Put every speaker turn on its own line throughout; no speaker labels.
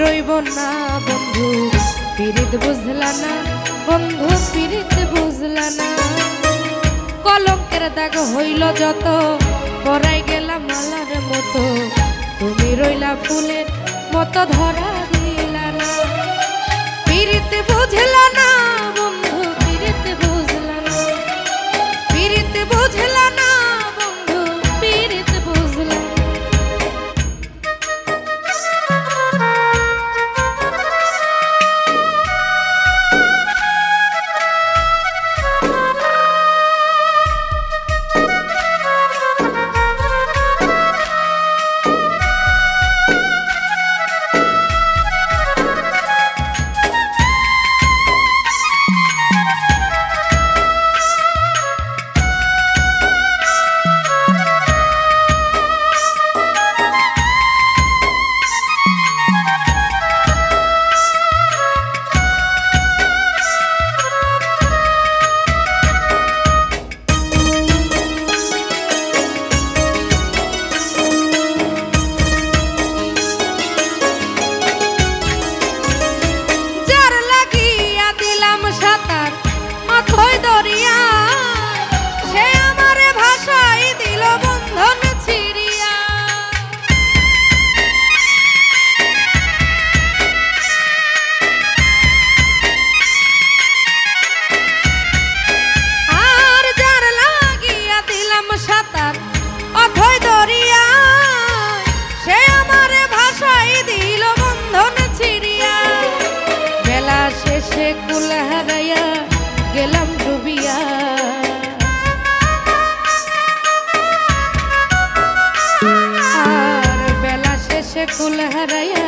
রইব না বন্ধু পিরিত বুঝলা না, বন্ধু পিরিত বুঝলা না। কলঙ্কের দাগ হইল যত, পরাই গেলাম মালার মতো, তুমি রইলা ফুলের মতো ধরা দিলা না। পিরিত বুঝলা না বন্ধু পিরিত বুঝলা না, পিরিত বুঝলা না বন্ধু পিরিত বুঝলা না। শেষে কুল হারাইয়া গেলাম ডুবিয়া, আর বেলা শেষে কুল হারাইয়া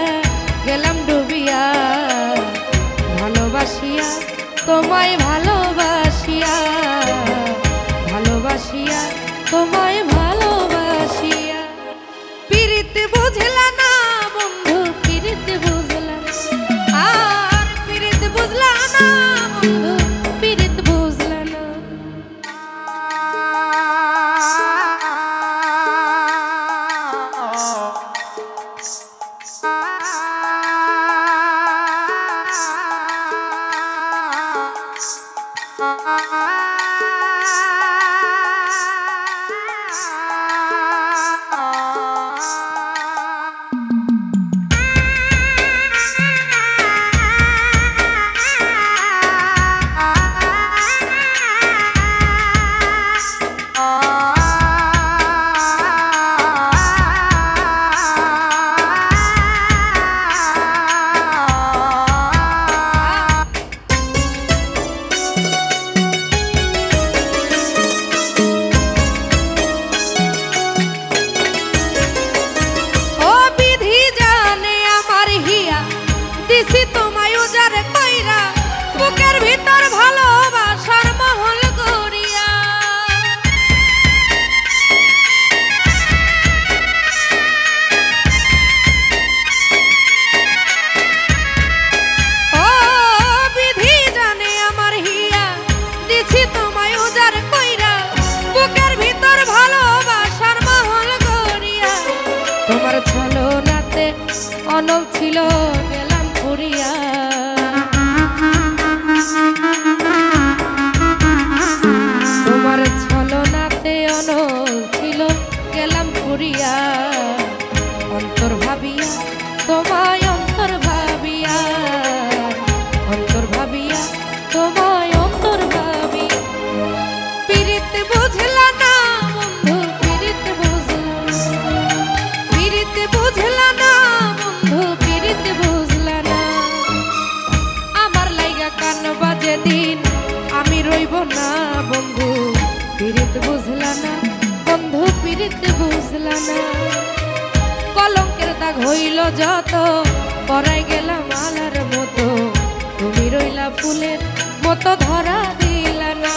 গেলাম ডুবিয়া। ভালোবাসিয়া তোমায় ভালোবাসিয়া, ভালোবাসিয়া তোমায় ভালোবাসিয়া। পিরিত বুঝলা না বন্ধু পিরিত বুঝলা না, আর পিরিত বুঝলা না বন্ধু পিরিত বুঝলা না। তোমার ছলনাতে অনল ছিল গেলাম পুরিয়া, তোমার ছলনাতে অনল ছিল গেলাম পুরিয়া। অন্তর ভাবিয়া তোমায় অন্তর ভাবিয়া, অন্তর ভাবিয়া তোমায় অন্তর ভাবিয়া। পিরিত বুঝলা না বন্ধু পিরিত বুঝলা না, পিরিত বুঝলা না বন্ধু পিরিত বুঝলা না। আমার লাইগা কান বাজে দিন আমি রইব না বন্ধু পিরিত বুঝলা না, বন্ধু পিরিত বুঝলা না। কলঙ্কের দাগ হইল যত, পরাই গেলাম মালার মতো, তুমি রইলা ফুলের মতো ধরা দিলা না।